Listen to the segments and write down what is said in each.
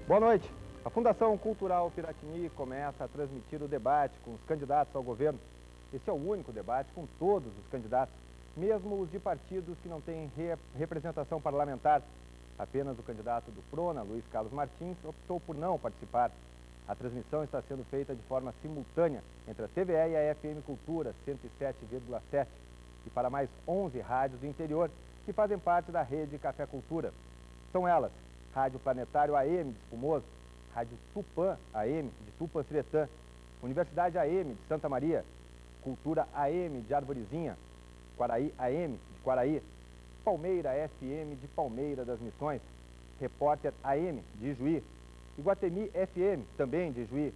Boa noite. A Fundação Cultural Piratini começa a transmitir o debate com os candidatos ao governo. Esse é o único debate com todos os candidatos, mesmo os de partidos que não têm representação parlamentar. Apenas o candidato do Prona, Luiz Carlos Martins, optou por não participar. A transmissão está sendo feita de forma simultânea entre a TVE e a FM Cultura 107,7 e para mais 11 rádios do interior que fazem parte da rede Café Cultura. São elas: Rádio Planetário AM de Espumoso, Rádio Tupã AM de Tupã-Siretã, Universidade AM de Santa Maria, Cultura AM de Arvorezinha, Quaraí AM de Quaraí, Palmeira FM de Palmeira das Missões, Repórter AM de Ijuí, Iguatemi FM também de Ijuí,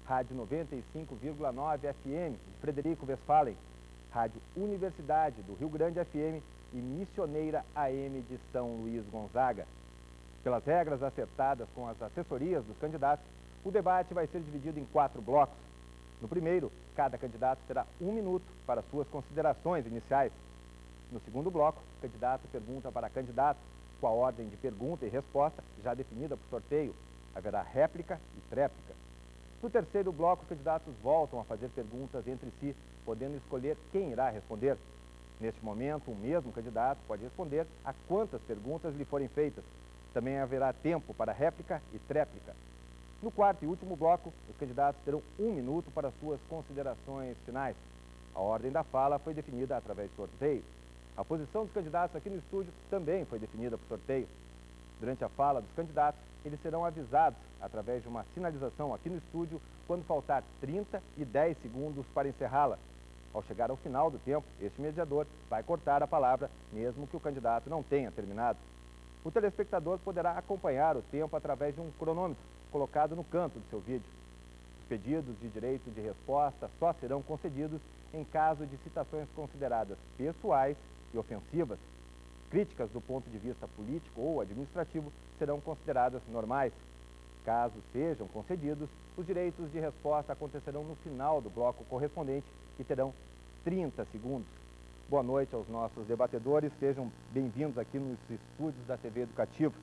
Rádio 95,9 FM de Frederico Westphalen, Rádio Universidade do Rio Grande FM e Missioneira AM de São Luís Gonzaga. Pelas regras acertadas com as assessorias dos candidatos, o debate vai ser dividido em 4 blocos. No primeiro, cada candidato terá 1 minuto para suas considerações iniciais. No segundo bloco, o candidato pergunta para candidato, com a ordem de pergunta e resposta já definida por sorteio. Haverá réplica e tréplica. No terceiro bloco, os candidatos voltam a fazer perguntas entre si, podendo escolher quem irá responder. Neste momento, o mesmo candidato pode responder a quantas perguntas lhe forem feitas. Também haverá tempo para réplica e tréplica. No quarto e último bloco, os candidatos terão 1 minuto para suas considerações finais. A ordem da fala foi definida através de sorteio. A posição dos candidatos aqui no estúdio também foi definida por sorteio. Durante a fala dos candidatos, eles serão avisados através de uma sinalização aqui no estúdio quando faltar 30 e 10 segundos para encerrá-la. Ao chegar ao final do tempo, este mediador vai cortar a palavra, mesmo que o candidato não tenha terminado. O telespectador poderá acompanhar o tempo através de um cronômetro colocado no canto do seu vídeo. Os pedidos de direito de resposta só serão concedidos em caso de citações consideradas pessoais e ofensivas. Críticas do ponto de vista político ou administrativo serão consideradas normais. Caso sejam concedidos, os direitos de resposta acontecerão no final do bloco correspondente e terão 30 segundos. Boa noite aos nossos debatedores, sejam bem-vindos aqui nos estúdios da TV Educativa.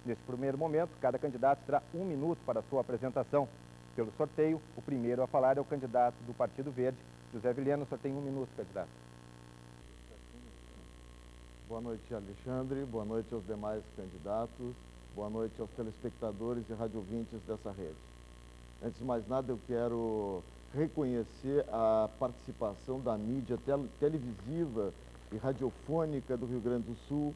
Neste primeiro momento, cada candidato terá 1 minuto para a sua apresentação. Pelo sorteio, o primeiro a falar é o candidato do Partido Verde, José Vilhena. O senhor tem 1 minuto, candidato. Boa noite, Alexandre. Boa noite aos demais candidatos. Boa noite aos telespectadores e radiovintes dessa rede. Antes de mais nada, eu quero reconhecer a participação da mídia televisiva e radiofônica do Rio Grande do Sul,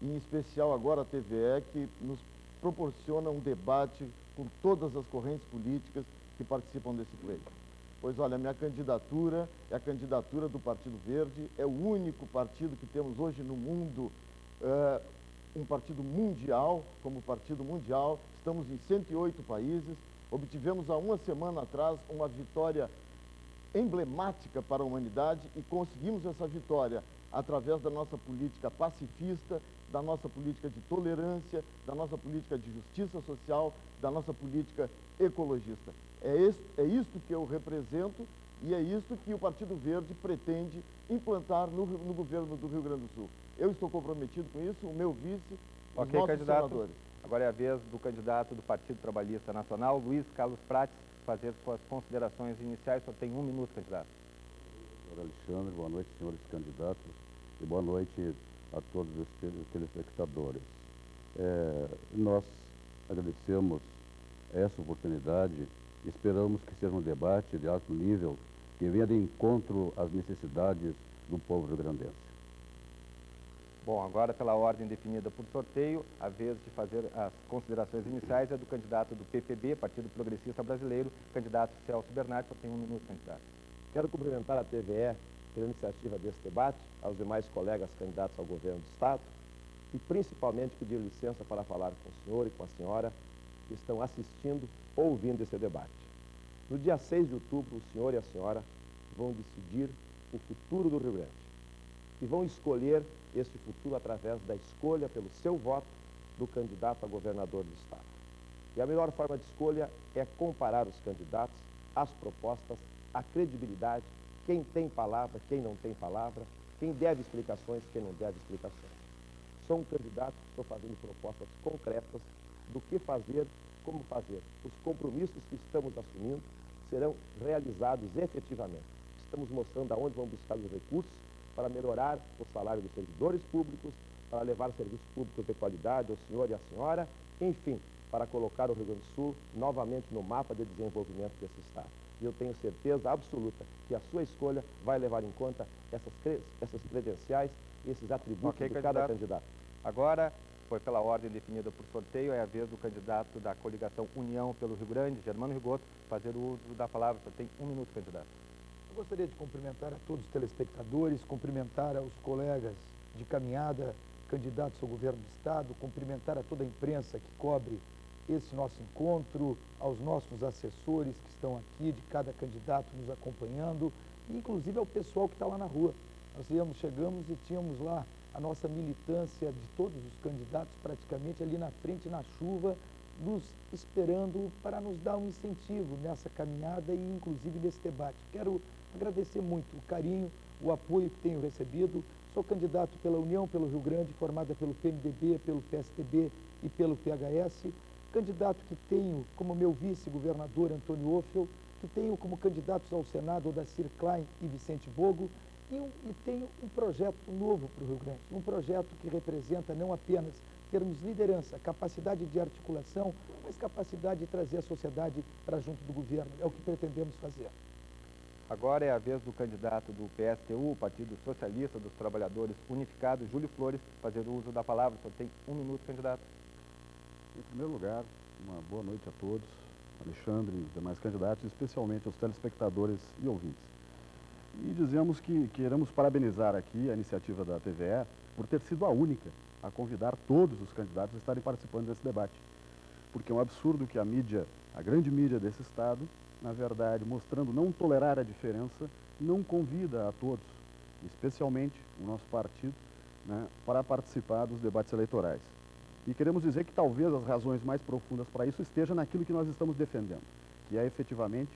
e em especial agora a TVE, que nos proporciona um debate com todas as correntes políticas que participam desse pleito. Pois olha, a minha candidatura é a candidatura do Partido Verde, é o único partido que temos hoje no mundo, um partido mundial, como partido mundial. Estamos em 108 países, obtivemos há uma semana atrás uma vitória emblemática para a humanidade e conseguimos essa vitória através da nossa política pacifista, da nossa política de tolerância, da nossa política de justiça social, da nossa política ecologista. É isto que eu represento e é isto que o Partido Verde pretende implantar no governo do Rio Grande do Sul. Eu estou comprometido com isso, o meu vice, os nossos candidato. senadores. Agora é a vez do candidato do Partido Trabalhista Nacional, Luiz Carlos Prates, fazer suas considerações iniciais. Só tem 1 minuto, candidato. Senhor Alexandre, boa noite, senhores candidatos, e boa noite a todos os telespectadores. Nós agradecemos essa oportunidade, esperamos que seja um debate de alto nível que venha de encontro às necessidades do povo rio-grandense. Bom, agora pela ordem definida por sorteio, a vez de fazer as considerações iniciais é do candidato do PPB, Partido Progressista Brasileiro, candidato Celso Bernardi. Só tem 1 minuto, candidato. Quero cumprimentar a TVE pela iniciativa desse debate, aos demais colegas candidatos ao governo do Estado e principalmente pedir licença para falar com o senhor e com a senhora que estão assistindo ou ouvindo esse debate. No dia 6 de outubro, o senhor e a senhora vão decidir o futuro do Rio Grande e vão escolher esse futuro através da escolha pelo seu voto do candidato a governador do Estado. E a melhor forma de escolha é comparar os candidatos, as propostas, a credibilidade, quem tem palavra, quem não tem palavra, quem deve explicações, quem não deve explicações. Sou um candidato que estou fazendo propostas concretas do que fazer como fazer. Os compromissos que estamos assumindo serão realizados efetivamente. Estamos mostrando aonde vamos buscar os recursos para melhorar o salário dos servidores públicos, para levar serviços públicos de qualidade ao senhor e à senhora, enfim, para colocar o Rio Grande do Sul novamente no mapa de desenvolvimento desse Estado. E eu tenho certeza absoluta que a sua escolha vai levar em conta essas credenciais, esses atributos de cada candidato. Agora, foi pela ordem definida por sorteio, é a vez do candidato da coligação União pelo Rio Grande, Germano Rigoto, fazer o uso da palavra. Você tem 1 minuto, candidato. Eu gostaria de cumprimentar a todos os telespectadores, cumprimentar aos colegas de caminhada, candidatos ao governo do Estado, cumprimentar a toda a imprensa que cobre esse nosso encontro, aos nossos assessores que estão aqui, de cada candidato nos acompanhando, e inclusive ao pessoal que está lá na rua. Nós chegamos e tínhamos lá a nossa militância de todos os candidatos praticamente ali na frente, na chuva, nos esperando para nos dar um incentivo nessa caminhada e inclusive nesse debate. Quero agradecer muito o carinho, o apoio que tenho recebido. Sou candidato pela União pelo Rio Grande, formada pelo PMDB, pelo PSDB e pelo PHS. Candidato que tenho como meu vice-governador Antônio Ophel, que tenho como candidatos ao Senado Odacir Klein e Vicente Bogo, e tenho um projeto novo para o Rio Grande, um projeto que representa não apenas termos liderança, capacidade de articulação, mas capacidade de trazer a sociedade para junto do governo. É o que pretendemos fazer. Agora é a vez do candidato do PSTU, Partido Socialista dos Trabalhadores Unificados, Júlio Flores, fazer o uso da palavra. Só tem 1 minuto, candidato. Em primeiro lugar, uma boa noite a todos, Alexandre e os demais candidatos, especialmente aos telespectadores e ouvintes. E dizemos que queremos parabenizar aqui a iniciativa da TVE por ter sido a única a convidar todos os candidatos a estarem participando desse debate. Porque é um absurdo que a mídia, a grande mídia desse Estado, na verdade, mostrando não tolerar a diferença, não convida a todos, especialmente o nosso partido, né, para participar dos debates eleitorais. E queremos dizer que talvez as razões mais profundas para isso estejam naquilo que nós estamos defendendo, que é efetivamente,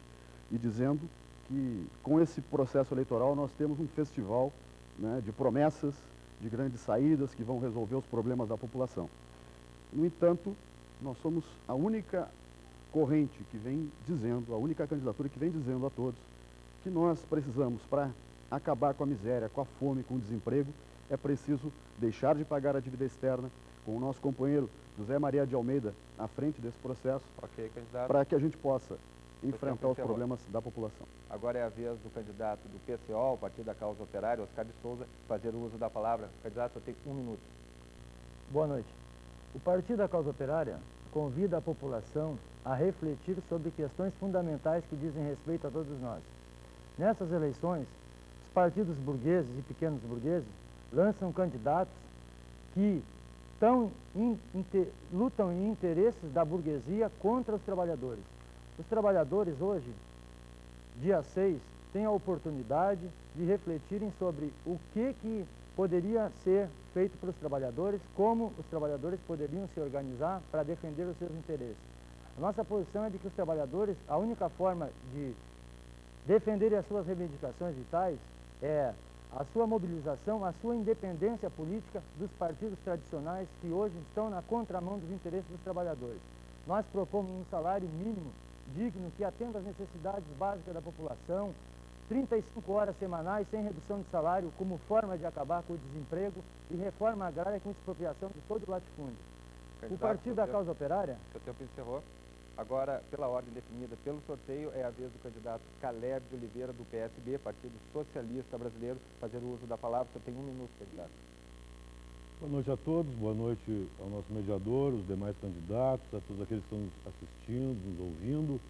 e dizendo que com esse processo eleitoral nós temos um festival, né, de promessas, de grandes saídas que vão resolver os problemas da população. No entanto, nós somos a única corrente que vem dizendo, a única candidatura que vem dizendo a todos que nós precisamos, para acabar com a miséria, com a fome, com o desemprego, é preciso deixar de pagar a dívida externa, com o nosso companheiro José Maria de Almeida à frente desse processo, para que a gente possa enfrentar os problemas da população. Agora é a vez do candidato do PCO, o Partido da Causa Operária, Oscar de Souza, fazer o uso da palavra. Candidato, só tem 1 minuto. Boa noite. O Partido da Causa Operária convida a população a refletir sobre questões fundamentais que dizem respeito a todos nós. Nessas eleições, os partidos burgueses e pequenos burgueses lançam candidatos que lutam em interesses da burguesia contra os trabalhadores. Os trabalhadores hoje, dia 6, têm a oportunidade de refletirem sobre o que poderia ser feito para os trabalhadores, como os trabalhadores poderiam se organizar para defender os seus interesses. A nossa posição é de que os trabalhadores, a única forma de defenderem as suas reivindicações vitais é a sua mobilização, a sua independência política dos partidos tradicionais que hoje estão na contramão dos interesses dos trabalhadores. Nós propomos um salário mínimo digno que atenda às necessidades básicas da população, 35 horas semanais sem redução de salário como forma de acabar com o desemprego e reforma agrária com expropriação de todo o latifúndio. O Partido da Causa Operária... Seu tempo encerrou. Agora, pela ordem definida pelo sorteio, é a vez do candidato Caleb de Oliveira, do PSB, Partido Socialista Brasileiro, fazer o uso da palavra. Você tem 1 minuto, candidato. Boa noite a todos, boa noite ao nosso mediador, os demais candidatos, a todos aqueles que estão nos assistindo, nos ouvindo.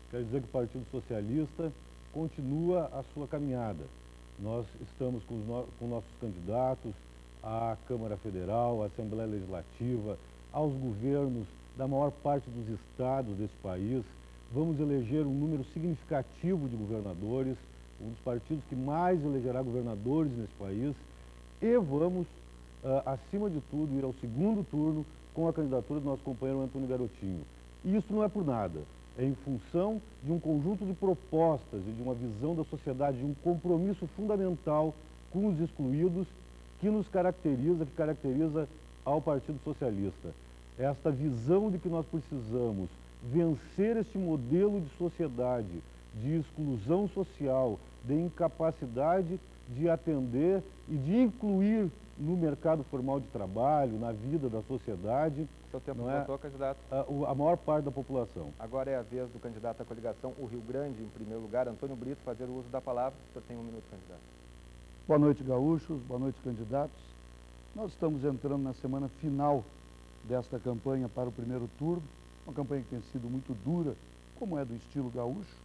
Quero dizer que o Partido Socialista continua a sua caminhada. Nós estamos com nossos candidatos à Câmara Federal, à Assembleia Legislativa, aos governos da maior parte dos estados desse país. Vamos eleger um número significativo de governadores, um dos partidos que mais elegerá governadores nesse país, e vamos, acima de tudo, ir ao segundo turno com a candidatura do nosso companheiro Antônio Garotinho. E isso não é por nada, é em função de um conjunto de propostas e de uma visão da sociedade, de um compromisso fundamental com os excluídos que nos caracteriza, que caracteriza ao Partido Socialista. Esta visão de que nós precisamos vencer esse modelo de sociedade, de exclusão social, de incapacidade de atender e de incluir no mercado formal de trabalho, na vida da sociedade, Seu tempo não é, esgotou, candidato. a maior parte da população. Agora é a vez do candidato à coligação, o Rio Grande, em primeiro lugar, Antônio Brito, fazer o uso da palavra. O senhor tem 1 minuto, candidato. Boa noite, gaúchos. Boa noite, candidatos. Nós estamos entrando na semana final desta campanha para o primeiro turno, uma campanha que tem sido muito dura, como é do estilo gaúcho,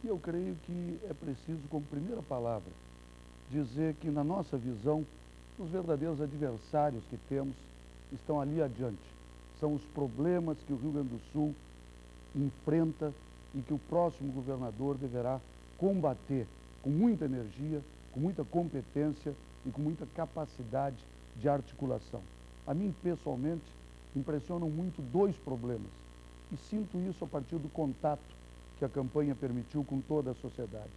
e eu creio que é preciso, como primeira palavra, dizer que, na nossa visão, os verdadeiros adversários que temos estão ali adiante. São os problemas que o Rio Grande do Sul enfrenta e que o próximo governador deverá combater com muita energia, com muita competência e com muita capacidade de articulação. A mim, pessoalmente, impressionam muito 2 problemas e sinto isso a partir do contato que a campanha permitiu com toda a sociedade.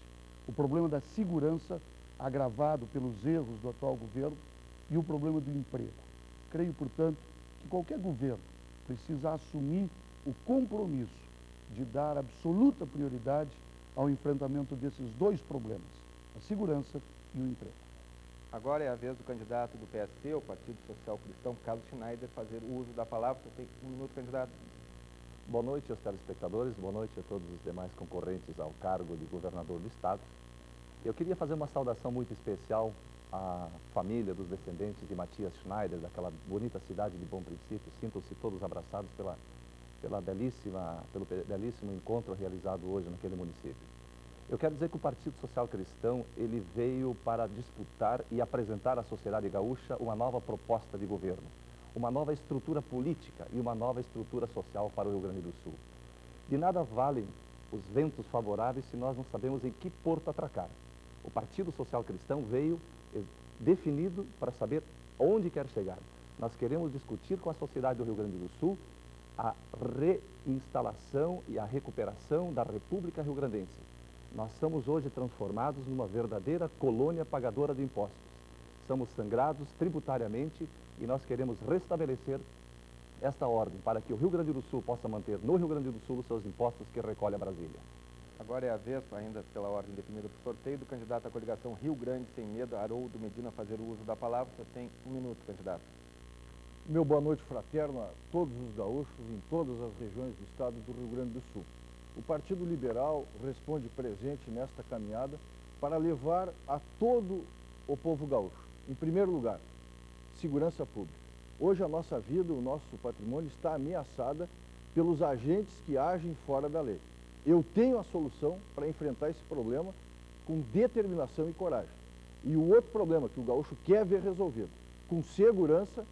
O problema da segurança, agravado pelos erros do atual governo, e o problema do emprego. Creio, portanto, que qualquer governo precisa assumir o compromisso de dar absoluta prioridade ao enfrentamento desses 2 problemas, a segurança e o emprego. Agora é a vez do candidato do PSC, o Partido Social Cristão, Carlos Schneider, fazer o uso da palavra. Você tem 1 minuto, candidato. Boa noite aos telespectadores, boa noite a todos os demais concorrentes ao cargo de governador do estado. Eu queria fazer uma saudação muito especial à família dos descendentes de Matias Schneider, daquela bonita cidade de Bom Princípio. Sintam-se todos abraçados pelo belíssimo encontro realizado hoje naquele município. Eu quero dizer que o Partido Social Cristão, ele veio para disputar e apresentar à sociedade gaúcha uma nova proposta de governo, uma nova estrutura política e uma nova estrutura social para o Rio Grande do Sul. De nada valem os ventos favoráveis se nós não sabemos em que porto atracar. O Partido Social Cristão veio definido para saber onde quer chegar. Nós queremos discutir com a sociedade do Rio Grande do Sul a reinstalação e a recuperação da República Rio-Grandense. Nós somos hoje transformados numa verdadeira colônia pagadora de impostos. Somos sangrados tributariamente e nós queremos restabelecer esta ordem para que o Rio Grande do Sul possa manter no Rio Grande do Sul os seus impostos que recolhe a Brasília. Agora é a vez, ainda pela ordem definida por sorteio, do candidato à coligação Rio Grande Sem Medo, Haroldo Medina, fazer o uso da palavra. Você tem 1 minuto, candidato. Meu boa noite fraterno a todos os gaúchos em todas as regiões do estado do Rio Grande do Sul. O Partido Liberal responde presente nesta caminhada para levar a todo o povo gaúcho. Em primeiro lugar, segurança pública. Hoje a nossa vida, o nosso patrimônio está ameaçada pelos agentes que agem fora da lei. Eu tenho a solução para enfrentar esse problema com determinação e coragem. E o outro problema que o gaúcho quer ver resolvido, com segurança,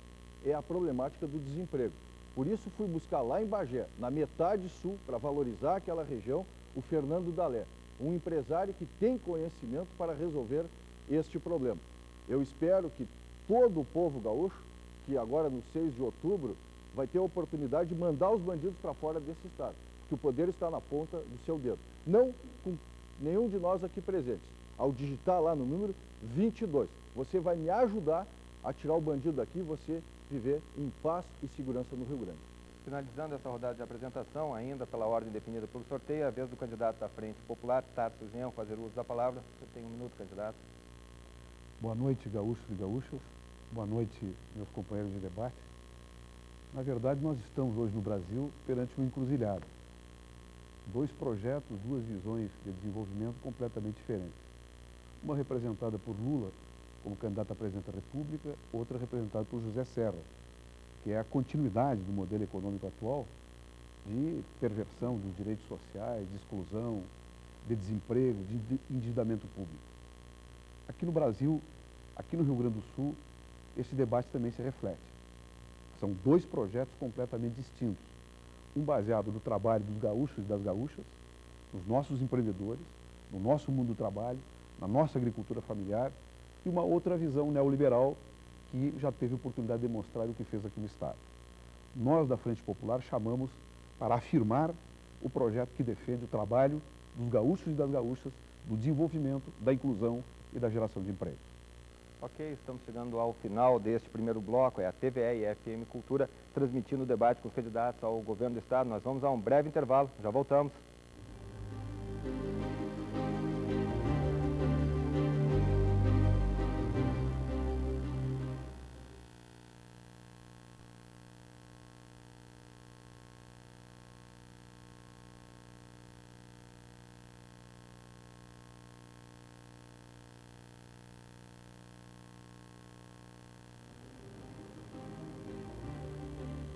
é a problemática do desemprego. Por isso fui buscar lá em Bagé, na metade sul, para valorizar aquela região, o Fernando Dalé, um empresário que tem conhecimento para resolver este problema. Eu espero que todo o povo gaúcho, que agora no 6 de outubro, vai ter a oportunidade de mandar os bandidos para fora desse estado, porque o poder está na ponta do seu dedo. Não com nenhum de nós aqui presentes. Ao digitar lá no número 22, você vai me ajudar a tirar o bandido daqui e você viver em paz e segurança no Rio Grande. Finalizando essa rodada de apresentação, ainda pela ordem definida pelo sorteio, é a vez do candidato da Frente Popular, Tarso Genro, fazer uso da palavra. Você tem 1 minuto, candidato. Boa noite, gaúchos e gaúchas. Boa noite, meus companheiros de debate. Na verdade, nós estamos hoje no Brasil perante uma encruzilhada. 2 projetos, 2 visões de desenvolvimento completamente diferentes. Uma representada por Lula, como candidato a presidente da República, outra representada por José Serra, que é a continuidade do modelo econômico atual de perversão dos direitos sociais, de exclusão, de desemprego, de endividamento público. Aqui no Brasil, aqui no Rio Grande do Sul, esse debate também se reflete. São 2 projetos completamente distintos. Um baseado no trabalho dos gaúchos e das gaúchas, nos nossos empreendedores, no nosso mundo do trabalho, na nossa agricultura familiar, e uma outra visão neoliberal que já teve oportunidade de demonstrar o que fez aqui no Estado. Nós, da Frente Popular, chamamos para afirmar o projeto que defende o trabalho dos gaúchos e das gaúchas, do desenvolvimento, da inclusão e da geração de emprego. Ok, estamos chegando ao final deste primeiro bloco, é a TVE e FM Cultura transmitindo o debate com os candidatos ao governo do estado. Nós vamos a um breve intervalo, já voltamos.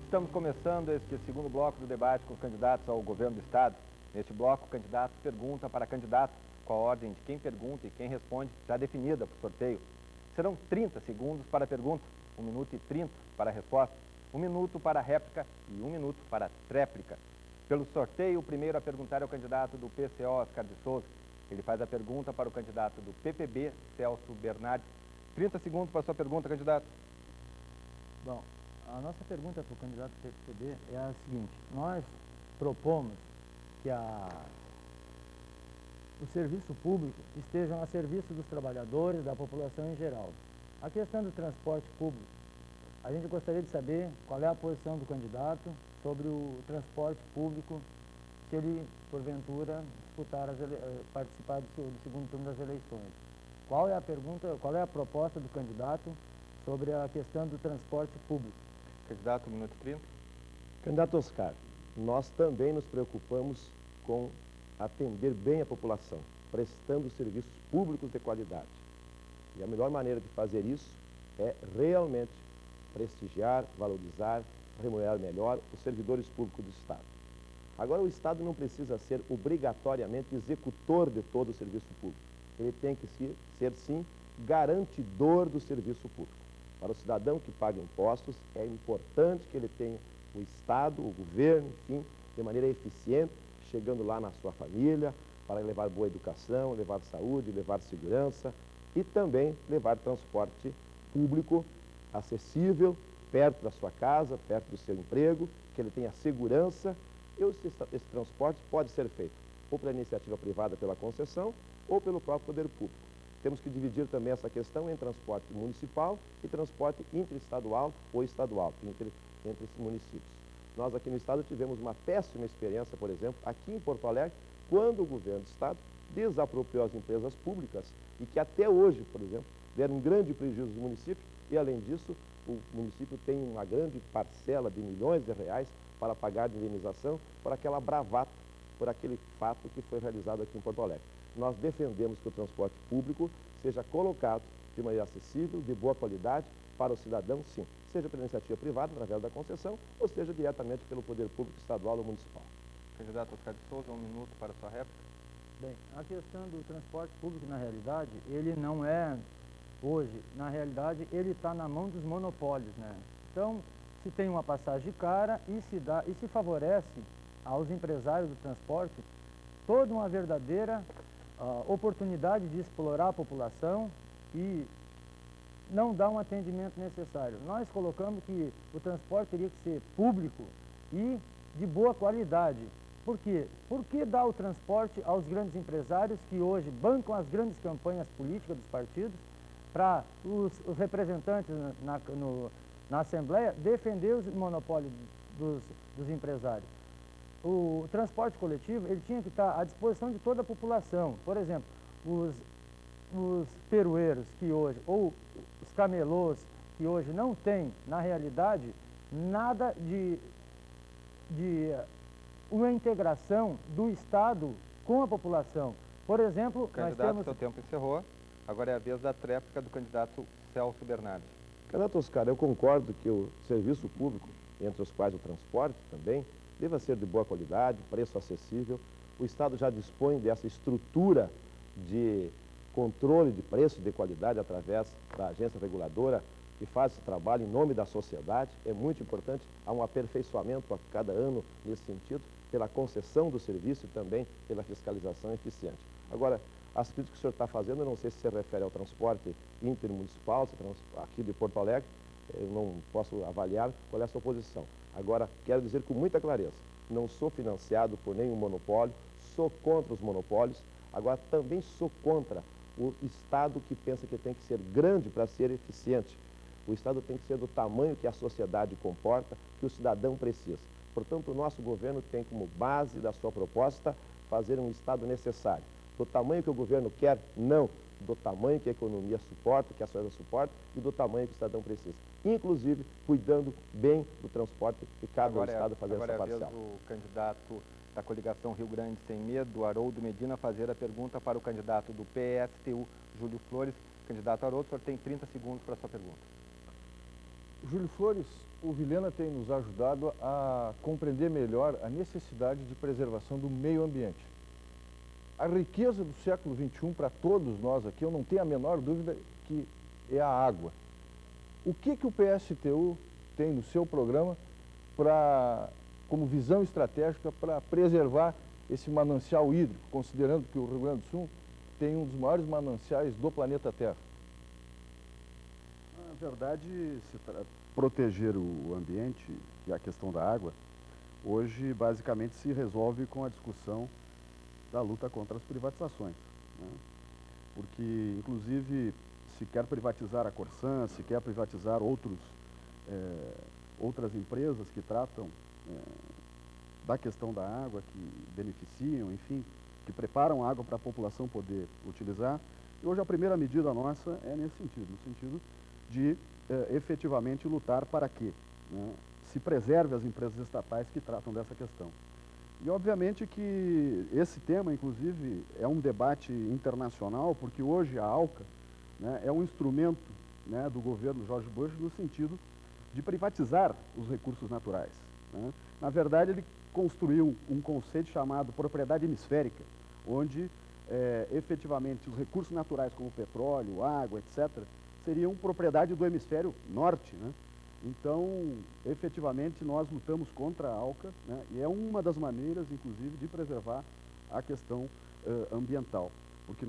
Estamos começando este segundo bloco do debate com os candidatos ao governo do estado. Neste bloco, o candidato pergunta para candidato, com a ordem de quem pergunta e quem responde já definida por sorteio. Serão 30 segundos para a pergunta, 1 minuto e 30 para a resposta, 1 minuto para a réplica e 1 minuto para a tréplica. Pelo sorteio, o primeiro a perguntar é o candidato do PCO, Oscar de Souza. Ele faz a pergunta para o candidato do PPB, Celso Bernardi. 30 segundos para a sua pergunta, candidato. Bom, a nossa pergunta para o candidato do PSDB é a seguinte: nós propomos que o serviço público esteja a serviço dos trabalhadores, da população em geral. A questão do transporte público, a gente gostaria de saber qual é a posição do candidato sobre o transporte público, se ele, porventura, participar do segundo turno das eleições. Qual é a pergunta, qual é a proposta do candidato sobre a questão do transporte público? Candidato, 1 minuto e 30. Candidato Oscar, nós também nos preocupamos com atender bem a população, prestando serviços públicos de qualidade. E a melhor maneira de fazer isso é realmente prestigiar, valorizar, remunerar melhor os servidores públicos do Estado. Agora, o Estado não precisa ser obrigatoriamente executor de todo o serviço público. Ele tem que ser, sim, garantidor do serviço público. Para o cidadão que paga impostos, é importante que ele tenha o Estado, o governo, enfim, de maneira eficiente, chegando lá na sua família, para levar boa educação, levar saúde, levar segurança e também levar transporte público acessível, perto da sua casa, perto do seu emprego, que ele tenha segurança. E esse transporte pode ser feito ou pela iniciativa privada, pela concessão, ou pelo próprio poder público. Temos que dividir também essa questão em transporte municipal e transporte interestadual ou estadual, entre esses municípios. Nós aqui no estado tivemos uma péssima experiência, por exemplo, aqui em Porto Alegre, quando o governo do estado desapropriou as empresas públicas e que até hoje, por exemplo, deram um grande prejuízo ao município e, além disso, o município tem uma grande parcela de milhões de reais para pagar de indenização por aquela bravata, por aquele fato que foi realizado aqui em Porto Alegre. Nós defendemos que o transporte público seja colocado de maneira acessível, de boa qualidade, para o cidadão, sim, seja pela iniciativa privada, através da concessão, ou seja diretamente pelo poder público estadual ou municipal. Candidato Oscar de Souza, 1 minuto para a sua réplica. Bem, a questão do transporte público, na realidade, ele não é, hoje, na realidade, ele está na mão dos monopólios, né? Então, se tem uma passagem cara e se favorece aos empresários do transporte toda uma verdadeira oportunidade de explorar a população e não dar um atendimento necessário. Nós colocamos que o transporte teria que ser público e de boa qualidade. Por quê? Por que dar o transporte aos grandes empresários que hoje bancam as grandes campanhas políticas dos partidos para os representantes na Assembleia defender os monopólios dos empresários? O transporte coletivo ele tinha que estar à disposição de toda a população. Por exemplo, os perueiros que hoje, ou os camelôs que hoje não têm, na realidade, nada de uma integração do Estado com a população. Por exemplo, Candidato, seu tempo encerrou. Agora é a vez da tréplica do candidato Celso Bernardi. Candidato Oscar, eu concordo que o serviço público, entre os quais o transporte também, deva ser de boa qualidade, preço acessível. O Estado já dispõe dessa estrutura de controle de preço de qualidade através da agência reguladora que faz esse trabalho em nome da sociedade. É muito importante, há um aperfeiçoamento a cada ano nesse sentido, pela concessão do serviço e também pela fiscalização eficiente. Agora, as críticas que o senhor está fazendo, eu não sei se se refere ao transporte intermunicipal, aqui de Porto Alegre, eu não posso avaliar qual é a sua posição. Agora, quero dizer com muita clareza, não sou financiado por nenhum monopólio, sou contra os monopólios, agora também sou contra o Estado que pensa que tem que ser grande para ser eficiente. O Estado tem que ser do tamanho que a sociedade comporta, que o cidadão precisa. Portanto, o nosso governo tem como base da sua proposta fazer um Estado necessário. Do tamanho que o governo quer, não. Do tamanho que a economia suporta, que a sociedade suporta e do tamanho que o cidadão precisa. Inclusive, cuidando bem do transporte que cabe ao Estado fazer essa parcela. Agora é a vez do candidato da coligação Rio Grande Sem Medo, Haroldo Medina, fazer a pergunta para o candidato do PSTU, Júlio Flores. Candidato Haroldo, o senhor tem 30 segundos para a sua pergunta. Júlio Flores, o Vilhena tem nos ajudado a compreender melhor a necessidade de preservação do meio ambiente. A riqueza do século XXI para todos nós aqui, eu não tenho a menor dúvida que é a água. O que o PSTU tem no seu programa como visão estratégica para preservar esse manancial hídrico, considerando que o Rio Grande do Sul tem um dos maiores mananciais do planeta Terra? Na verdade, proteger o ambiente e a questão da água, hoje basicamente se resolve com a discussão da luta contra as privatizações, né? Porque, inclusive, se quer privatizar a Corsan, se quer privatizar outras empresas que tratam da questão da água, que beneficiam, enfim, que preparam a água para a população poder utilizar. E hoje a primeira medida nossa é nesse sentido, no sentido de efetivamente lutar para que, né, se preserve as empresas estatais que tratam dessa questão. E obviamente que esse tema, inclusive, é um debate internacional, porque hoje a ALCA, né, é um instrumento, né, do governo George Bush no sentido de privatizar os recursos naturais, né? Na verdade, ele construiu um conceito chamado propriedade hemisférica, onde efetivamente os recursos naturais como petróleo, água, etc., seriam propriedade do hemisfério norte, né? Então, efetivamente, nós lutamos contra a ALCA, né? E é uma das maneiras, inclusive, de preservar a questão ambiental. Porque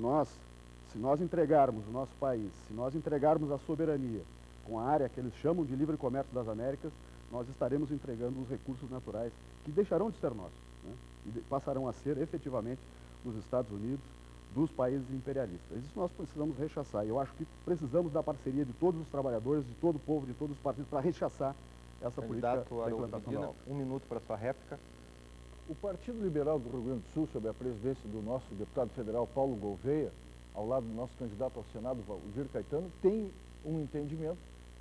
se nós entregarmos o nosso país, se nós entregarmos a soberania com a área que eles chamam de livre comércio das Américas, nós estaremos entregando os recursos naturais que deixarão de ser nossos, né? E passarão a ser, efetivamente, dos Estados Unidos, dos países imperialistas. Isso nós precisamos rechaçar. Eu acho que precisamos da parceria de todos os trabalhadores, de todo o povo, de todos os partidos, para rechaçar essa política da implantação da ALCA. 1 minuto para a sua réplica. O Partido Liberal do Rio Grande do Sul, sob a presidência do nosso deputado federal Paulo Gouveia, ao lado do nosso candidato ao Senado, Valdir Caetano, tem um entendimento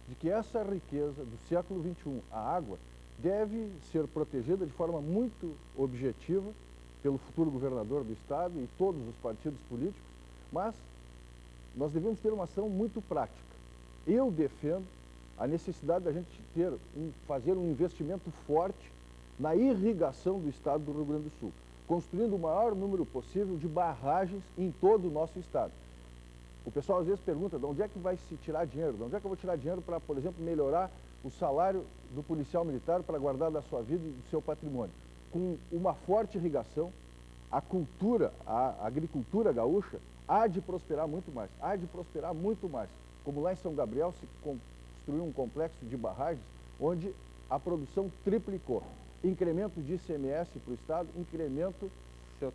de que essa riqueza do século XXI, a água, deve ser protegida de forma muito objetiva pelo futuro governador do Estado e todos os partidos políticos, mas nós devemos ter uma ação muito prática. Eu defendo a necessidade da gente fazer um investimento forte na irrigação do Estado do Rio Grande do Sul, construindo o maior número possível de barragens em todo o nosso Estado. O pessoal às vezes pergunta de onde é que vai se tirar dinheiro, de onde é que eu vou tirar dinheiro para, por exemplo, melhorar o salário do policial militar para guardar da sua vida e do seu patrimônio. Com uma forte irrigação, a agricultura gaúcha há de prosperar muito mais, Como lá em São Gabriel se construiu um complexo de barragens onde a produção triplicou. Incremento de ICMS para o Estado, incremento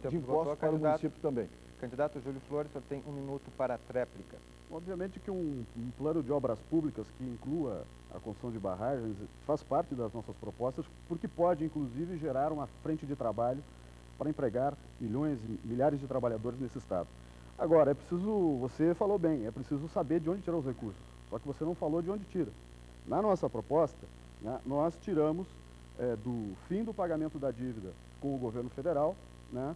de impostos para o município também. Candidato Júlio Flores, o senhor tem 1 minuto para a tréplica. Obviamente que um plano de obras públicas que inclua a construção de barragens faz parte das nossas propostas, porque pode, inclusive, gerar uma frente de trabalho para empregar milhões e milhares de trabalhadores nesse estado. Agora, você falou bem, é preciso saber de onde tirar os recursos, só que você não falou de onde tira. Na nossa proposta, né, nós tiramos do fim do pagamento da dívida com o governo federal, né,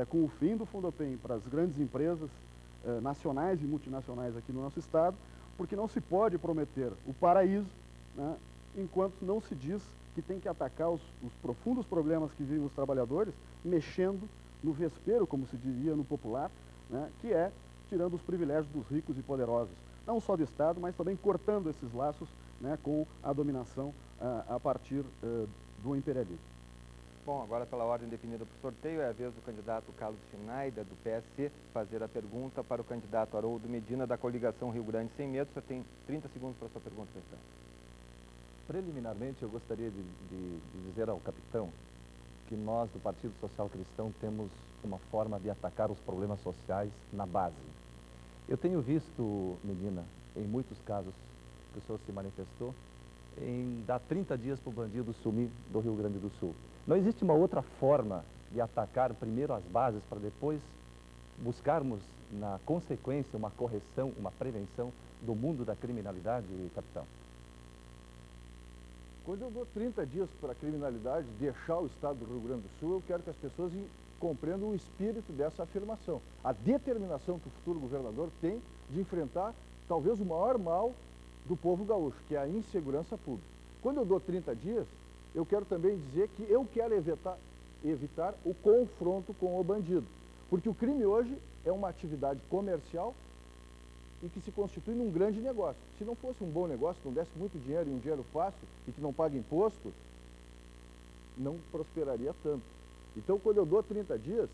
com o fim do Fundopem para as grandes empresas nacionais e multinacionais aqui no nosso estado, porque não se pode prometer o paraíso, né, enquanto não se diz que tem que atacar os profundos problemas que vivem os trabalhadores, mexendo no vespeiro, como se diria no popular, né, que é tirando os privilégios dos ricos e poderosos, não só do Estado, mas também cortando esses laços, né, com a dominação a partir do imperialismo. Bom, agora pela ordem definida por sorteio, é a vez do candidato Carlos Schneider, do PSC, fazer a pergunta para o candidato Haroldo Medina, da coligação Rio Grande Sem Medo. Você tem 30 segundos para a sua pergunta, capitão. Preliminarmente, eu gostaria de dizer ao capitão que nós, do Partido Social Cristão, temos uma forma de atacar os problemas sociais na base. Eu tenho visto, menina, em muitos casos, que o senhor se manifestou, em dar 30 dias para o bandido sumir do Rio Grande do Sul. Não existe uma outra forma de atacar primeiro as bases para depois buscarmos, na consequência, uma correção, uma prevenção do mundo da criminalidade, capitão? Quando eu dou 30 dias para a criminalidade deixar o estado do Rio Grande do Sul, eu quero que as pessoas compreendam o espírito dessa afirmação. A determinação que o futuro governador tem de enfrentar talvez o maior mal do povo gaúcho, que é a insegurança pública. Quando eu dou 30 dias, eu quero também dizer que eu quero evitar o confronto com o bandido. Porque o crime hoje é uma atividade comercial e que se constitui num grande negócio. Se não fosse um bom negócio, não desse muito dinheiro e um dinheiro fácil e que não paga imposto, não prosperaria tanto. Então, quando eu dou 30 dias,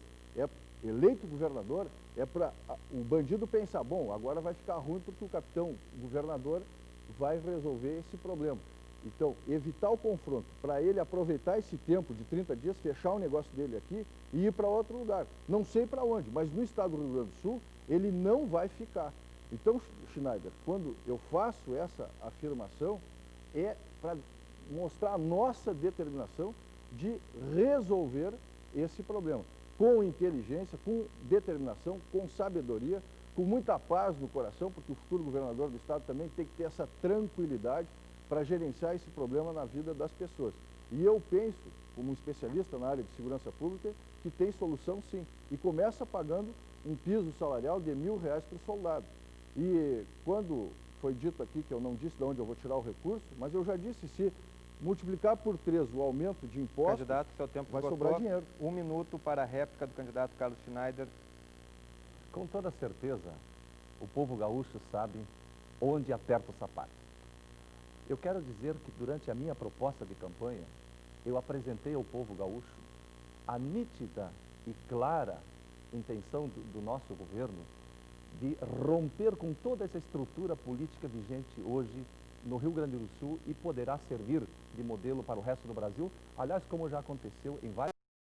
eleito governador, é para o bandido pensar, bom, agora vai ficar ruim porque o capitão governador vai resolver esse problema. Então, evitar o confronto, para ele aproveitar esse tempo de 30 dias, fechar o negócio dele aqui e ir para outro lugar. Não sei para onde, mas no estado do Rio Grande do Sul, ele não vai ficar. Então, Schneider, quando eu faço essa afirmação, é para mostrar a nossa determinação de resolver esse problema. Com inteligência, com determinação, com sabedoria, com muita paz no coração, porque o futuro governador do estado também tem que ter essa tranquilidade para gerenciar esse problema na vida das pessoas. E eu penso, como um especialista na área de segurança pública, que tem solução sim. E começa pagando um piso salarial de R$1.000 para o soldado. E quando foi dito aqui que eu não disse de onde eu vou tirar o recurso, mas eu já disse, se multiplicar por 3 o aumento de impostos, candidato, seu tempo vai esgotou. sobrar dinheiro. 1 minuto para a réplica do candidato Carlos Schneider. Com toda certeza, o povo gaúcho sabe onde aperta o sapato. Eu quero dizer que durante a minha proposta de campanha, eu apresentei ao povo gaúcho a nítida e clara intenção do nosso governo de romper com toda essa estrutura política vigente hoje no Rio Grande do Sul e poderá servir de modelo para o resto do Brasil, aliás, como já aconteceu em várias